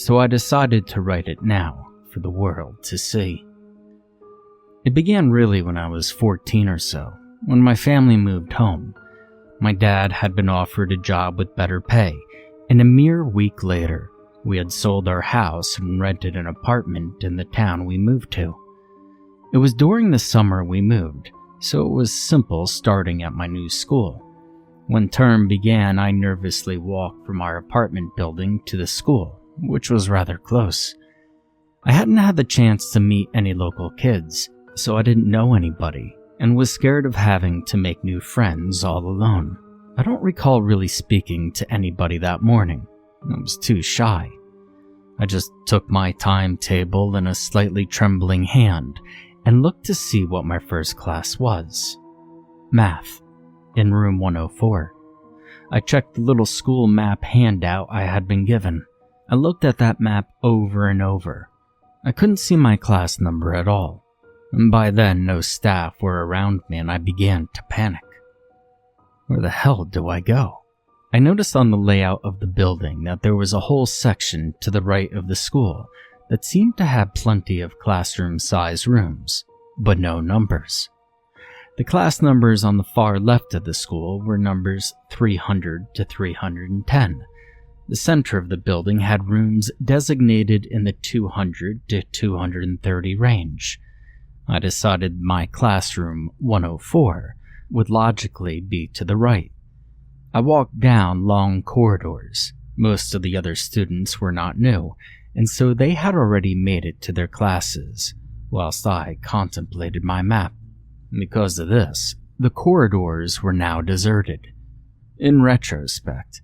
so I decided to write it now for the world to see. It began really when I was 14 or so, when my family moved home. My dad had been offered a job with better pay, and a mere week later, we had sold our house and rented an apartment in the town we moved to. It was during the summer we moved, so it was simple starting at my new school. When term began, I nervously walked from our apartment building to the school, which was rather close. I hadn't had the chance to meet any local kids, so I didn't know anybody, and was scared of having to make new friends all alone. I don't recall really speaking to anybody that morning. I was too shy. I just took my timetable in a slightly trembling hand and looked to see what my first class was. Math, in room 104. I checked the little school map handout I had been given. I looked at that map over and over. I couldn't see my class number at all, and by then no staff were around me and I began to panic. Where the hell do I go? I noticed on the layout of the building that there was a whole section to the right of the school that seemed to have plenty of classroom-sized rooms, but no numbers. The class numbers on the far left of the school were numbers 300 to 310. The center of the building had rooms designated in the 200 to 230 range. I decided my classroom 104 would logically be to the right. I walked down long corridors. Most of the other students were not new, and so they had already made it to their classes, whilst I contemplated my map. Because of this, the corridors were now deserted. In retrospect,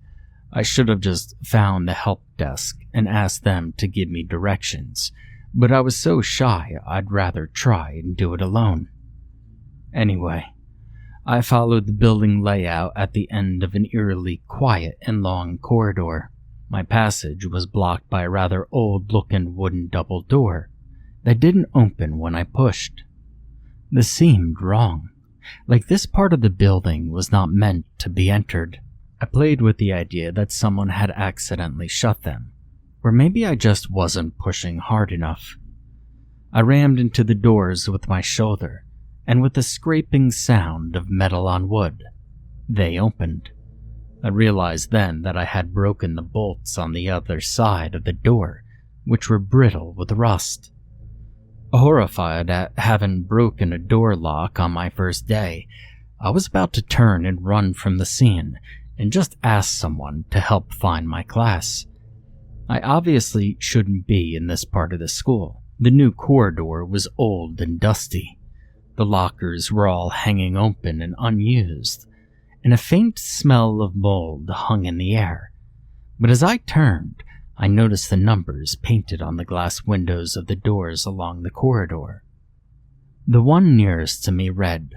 I should have just found the help desk and asked them to give me directions, but I was so shy I'd rather try and do it alone. Anyway, I followed the building layout at the end of an eerily quiet and long corridor. My passage was blocked by a rather old-looking wooden double door that didn't open when I pushed. This seemed wrong, like this part of the building was not meant to be entered. I played with the idea that someone had accidentally shut them, or maybe I just wasn't pushing hard enough. I rammed into the doors with my shoulder, and with a scraping sound of metal on wood, they opened. I realized then that I had broken the bolts on the other side of the door, which were brittle with rust. Horrified at having broken a door lock on my first day, I was about to turn and run from the scene and just ask someone to help find my class. I obviously shouldn't be in this part of the school. The new corridor was old and dusty. The lockers were all hanging open and unused, and a faint smell of mold hung in the air. But as I turned, I noticed the numbers painted on the glass windows of the doors along the corridor. The one nearest to me read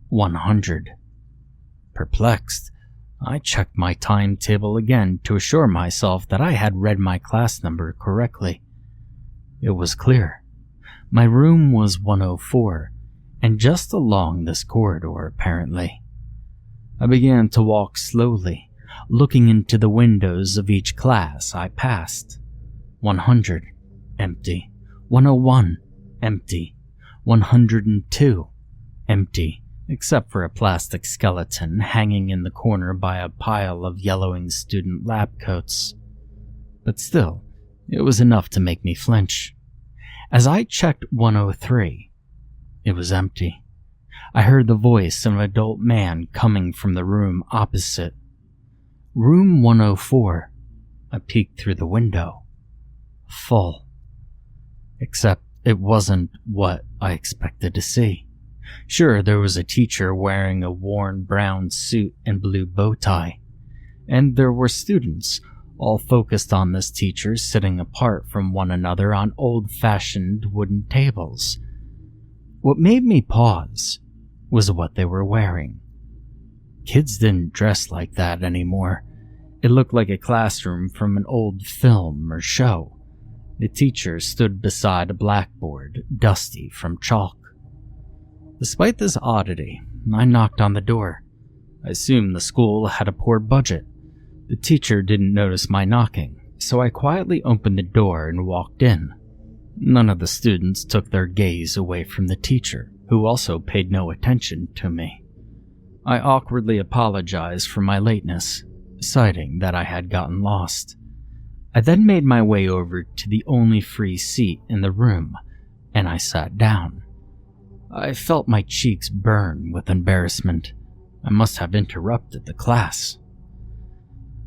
100. Perplexed, I checked my timetable again to assure myself that I had read my class number correctly. It was clear. My room was 104, and just along this corridor, apparently. I began to walk slowly, looking into the windows of each class I passed. 100, empty. 101, empty. 102, empty, except for a plastic skeleton hanging in the corner by a pile of yellowing student lab coats. But still, it was enough to make me flinch. As I checked 103, it was empty. I heard the voice of an adult man coming from the room opposite. Room 104. I peeked through the window. Full. Except it wasn't what I expected to see. Sure, there was a teacher wearing a worn brown suit and blue bow tie, and there were students, all focused on this teacher, sitting apart from one another on old-fashioned wooden tables. What made me pause was what they were wearing. Kids didn't dress like that anymore. It looked like a classroom from an old film or show. The teacher stood beside a blackboard, dusty from chalk. Despite this oddity, I knocked on the door. I assumed the school had a poor budget. The teacher didn't notice my knocking, so I quietly opened the door and walked in. None of the students took their gaze away from the teacher, who also paid no attention to me. I awkwardly apologized for my lateness, citing that I had gotten lost. I then made my way over to the only free seat in the room, and I sat down. I felt my cheeks burn with embarrassment. I must have interrupted the class.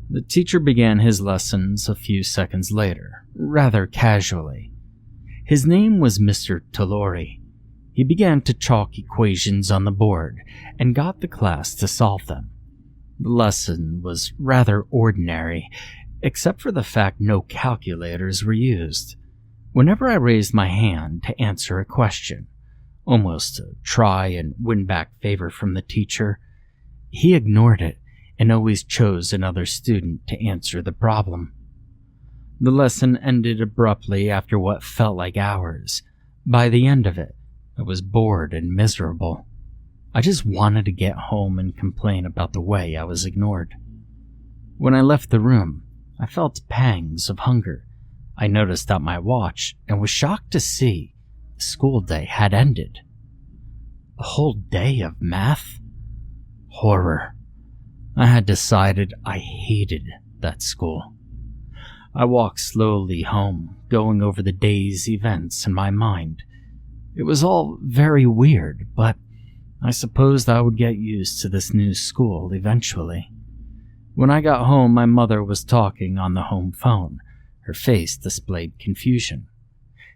The teacher began his lessons a few seconds later, rather casually. His name was Mr. Talori. He began to chalk equations on the board and got the class to solve them. The lesson was rather ordinary, except for the fact no calculators were used. Whenever I raised my hand to answer a question, almost to try and win back favor from the teacher, he ignored it and always chose another student to answer the problem. The lesson ended abruptly after what felt like hours. By the end of it, I was bored and miserable. I just wanted to get home and complain about the way I was ignored. When I left the room, I felt pangs of hunger. I noticed at my watch and was shocked to see the school day had ended. A whole day of math? Horror. I had decided I hated that school. I walked slowly home, going over the day's events in my mind. It was all very weird, but I supposed I would get used to this new school eventually. When I got home, my mother was talking on the home phone. Her face displayed confusion.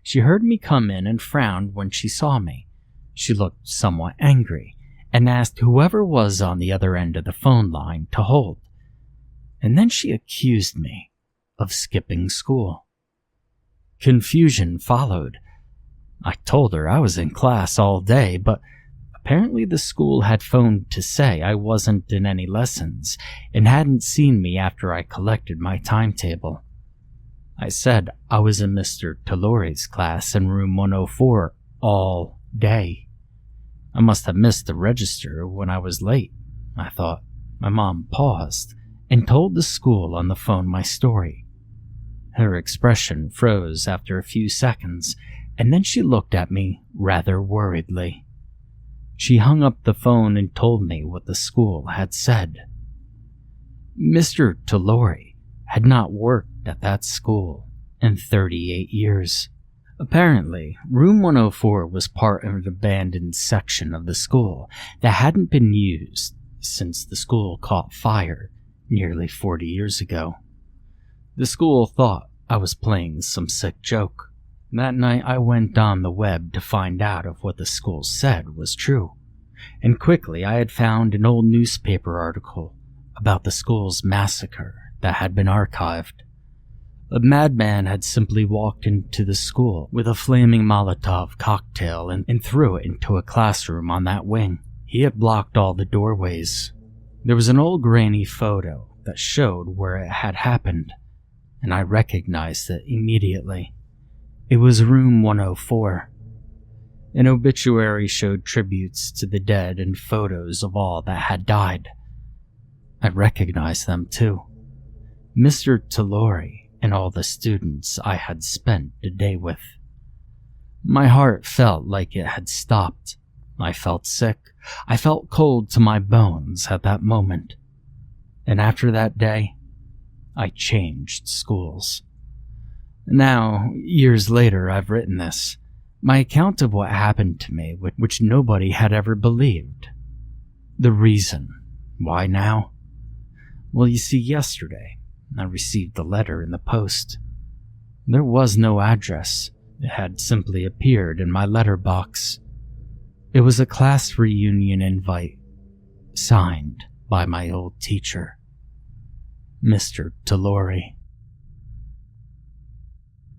She heard me come in and frowned when she saw me. She looked somewhat angry and asked whoever was on the other end of the phone line to hold. And then she accused me of skipping school. Confusion followed. I told her I was in class all day, but apparently the school had phoned to say I wasn't in any lessons and hadn't seen me after I collected my timetable. I said I was in Mr. Talori's class in room 104 all day. I must have missed the register when I was late, I thought. My mom paused and told the school on the phone my story. Her expression froze after a few seconds, and then she looked at me rather worriedly. She hung up the phone and told me what the school had said. Mr. Talori had not worked at that school in 38 years. Apparently, room 104 was part of an abandoned section of the school that hadn't been used since the school caught fire nearly 40 years ago. The school thought I was playing some sick joke. That night I went on the web to find out if what the school said was true, and quickly I had found an old newspaper article about the school's massacre that had been archived. A madman had simply walked into the school with a flaming Molotov cocktail and threw it into a classroom on that wing. He had blocked all the doorways. There was an old grainy photo that showed where it had happened, and I recognized it immediately. It was room 104. An obituary showed tributes to the dead and photos of all that had died. I recognized them too. Mr. Talori and all the students I had spent the day with. My heart felt like it had stopped. I felt sick. I felt cold to my bones at that moment. And after that day, I changed schools. Now, years later, I've written this, my account of what happened to me, which nobody had ever believed. The reason. Why now? Well, you see, yesterday, I received a letter in the post. There was no address. It had simply appeared in my letterbox. It was a class reunion invite, signed by my old teacher, Mr. Talori.